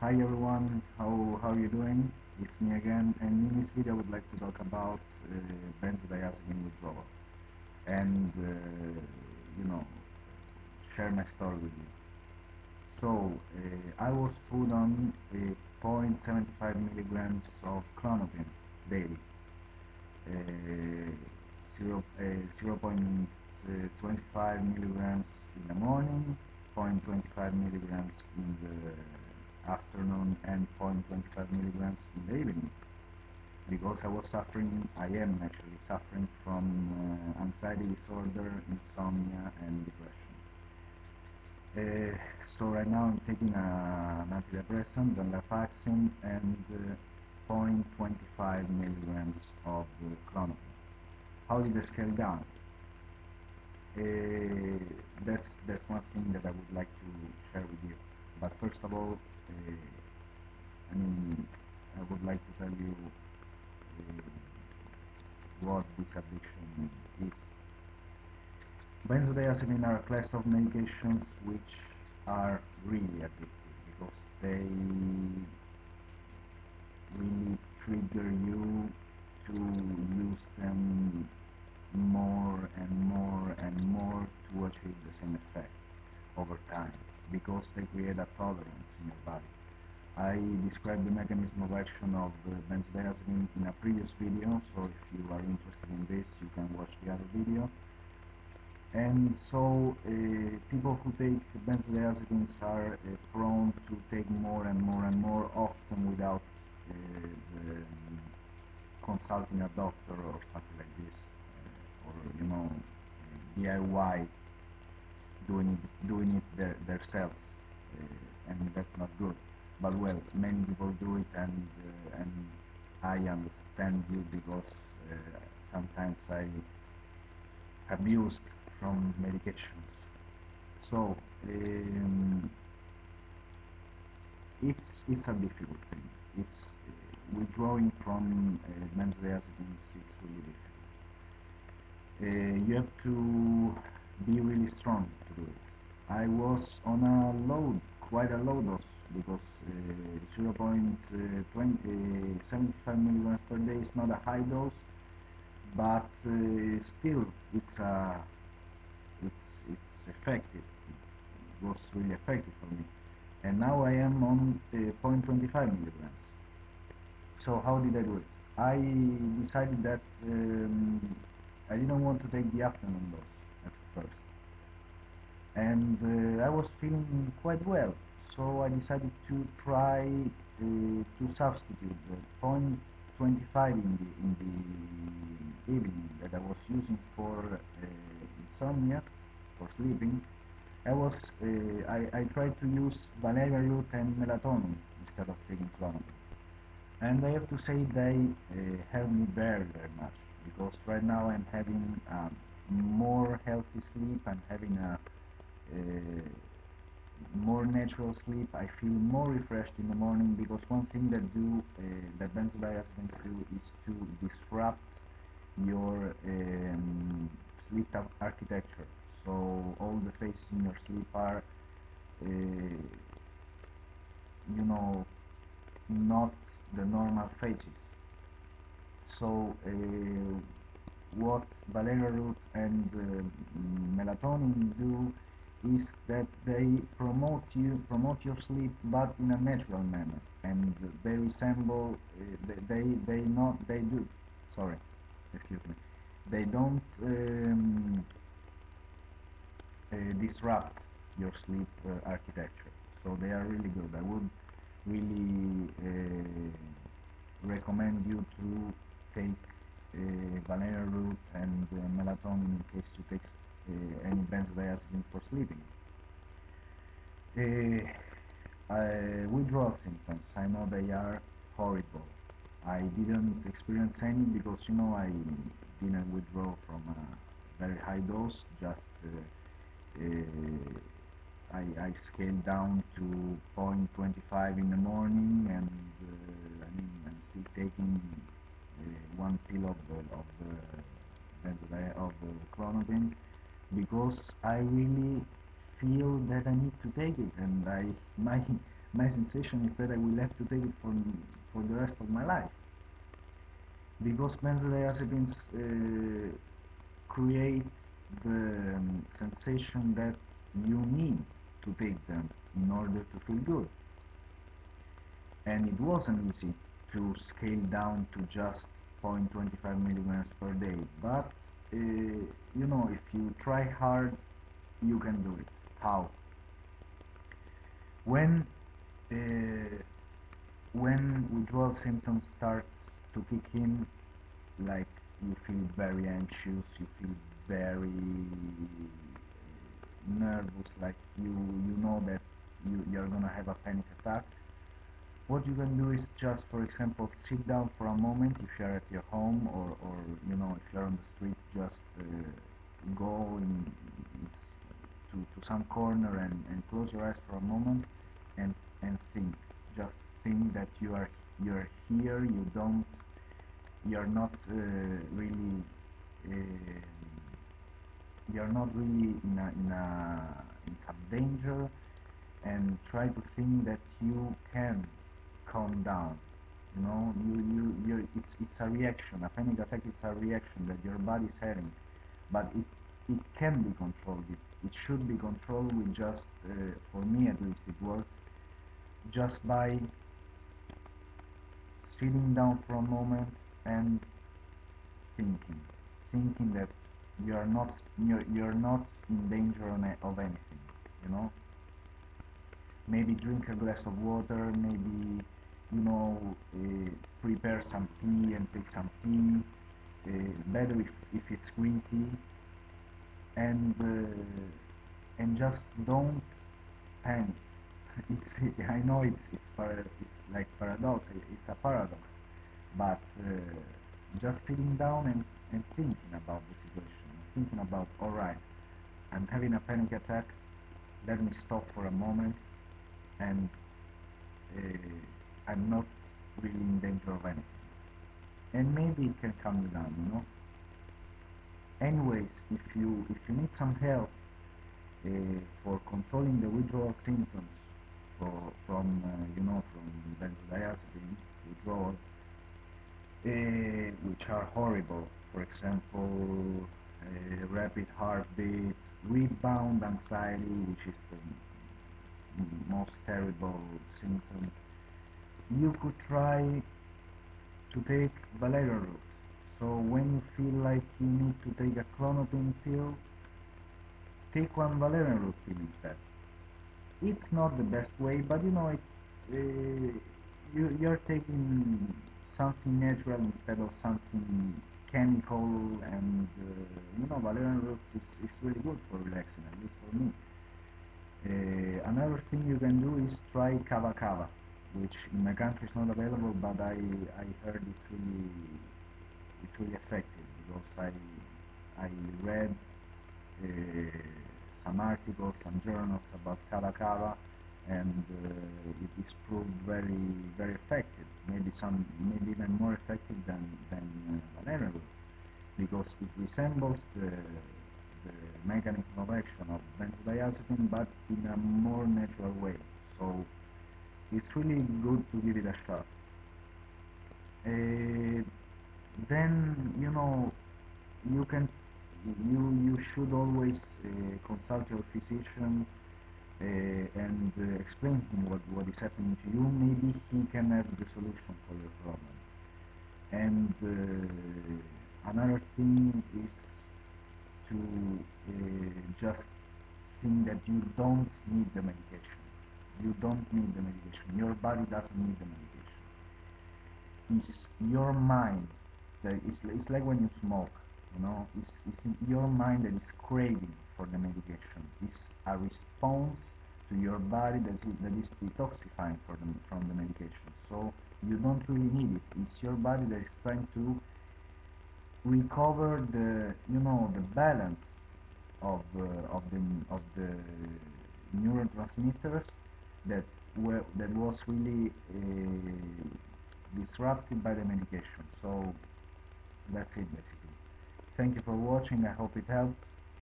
Hi everyone, how are you doing? It's me again, and in this video I would like to talk about benzodiazepine withdrawal and you know share my story with you. I was put on 0.75 milligrams of clonopin daily, uh, 0.25 milligrams in the morning, 0.25 milligrams in the afternoon, and 0.25 milligrams in the evening, because I am actually suffering from anxiety disorder, insomnia, and depression. So right now I'm taking an antidepressant, venlafaxine, and 0.25 milligrams of clonopin. How did I scale down? That's one thing that I would like to share with you. But first of all, I mean, I would like to tell you what this addiction is. Benzodiazepine are a class of medications which are really addictive because they really trigger you to use them more and more and more to achieve the same effect over time, because they create a tolerance in your body. I described the mechanism of action of benzodiazepine in a previous video, so if you are interested in this, you can watch the other video. And so people who take benzodiazepines are prone to take more and more and more, often without the, consulting a doctor or something like this, or DIY, doing it themselves, and that's not good. But well, many people do it, and I understand you, because sometimes I abused from medications. So it's a difficult thing. It's withdrawing from benzodiazepines. It's really difficult. You have to be really strong to do it. I was on quite a low dose, because 0.75 milligrams per day is not a high dose, but still it's effective. It was really effective for me, and now I am on 0.25 milligrams. So how did I do it? I decided that I didn't want to take the afternoon dose at first, and I was feeling quite well. So I decided to try to substitute the 0.25 in the evening that I was using for insomnia, for sleeping. I tried to use valerian root and melatonin instead of taking clonopin. And I have to say they help me very, very much, because right now I'm having more healthy sleep. I'm having a more natural sleep. I feel more refreshed in the morning, because one thing that benzodiazepines do is to disrupt your sleep architecture. So all the phases in your sleep are, you know, not the normal phases. So what valerian root and melatonin do is that they promote your sleep, but in a natural manner, and they resemble they not they do sorry, excuse me, they don't disrupt your sleep architecture. So they are really good. I would really recommend you to take valerian root and melatonin in case you take any benzodiazepine for sleeping. Withdrawal symptoms, I know they are horrible. I didn't experience any, because I didn't withdraw from a very high dose. Just I scaled down to 0.25 in the morning, and I'm still taking one pill of the clonopin, because I really feel that I need to take it, and my sensation is that I will have to take it for the rest of my life, because benzodiazepines create the sensation that you need to take them in order to feel good. And it wasn't easy to scale down to just 0.25 milligrams per day, but if you try hard, you can do it. How? When uh, when withdrawal symptoms starts to kick in, like you feel very anxious, you feel very nervous, like you know that you're gonna have a panic attack, what you can do is just, for example, sit down for a moment if you're at your home, or if you're on the street, just go to some corner and close your eyes for a moment and think. Just think that you're here. You're not really uh, you're not really in some danger, and try to think that you can calm down. It's a reaction. A panic attack is a reaction that your body is having, but it can be controlled. It should be controlled with just, for me at least, it worked just by sitting down for a moment and thinking, thinking that you're not in danger of anything. You know, maybe drink a glass of water, maybe prepare some tea and take some tea. Better if it's green tea, and just don't panic. It's I know it's like paradox. It's a paradox, but just sitting down and thinking about the situation, thinking about, all right, I'm having a panic attack. Let me stop for a moment, and I'm not really in danger of anything, and maybe it can calm you down. Anyways, if you need some help uh, for controlling the withdrawal symptoms from benzodiazepine withdrawal, which are horrible. For example, rapid heartbeat, rebound anxiety, which is the most terrible symptom. You could try to take valerian root. So when you feel like you need to take a clonopin pill, take one valerian root pill instead. It's not the best way, but you're taking something natural instead of something chemical, and valerian root is really good for relaxing, at least for me. Another thing you can do is try kava kava, which in my country is not available, but I heard it's really effective, because I read uh, some articles, some journals about kava kava, and it is proved very very effective. Maybe even more effective than valerian root, because it resembles the mechanism of action of benzodiazepine, but in a more natural way. So it's really good to give it a shot. Then you can you should always consult your physician, and explain to him what is happening to you. Maybe he can have the solution for your problem. And another thing is to just think that you don't need the medication. You don't need the medication. Your body doesn't need the medication. It's your mind that it's like when you smoke. It's your mind that is craving for the medication. It's a response to your body that is detoxifying from the medication. So you don't really need it. It's your body that is trying to recover the balance of the neurotransmitters that was really disrupted by the medication. So that's it basically. Thank you for watching. I hope it helped.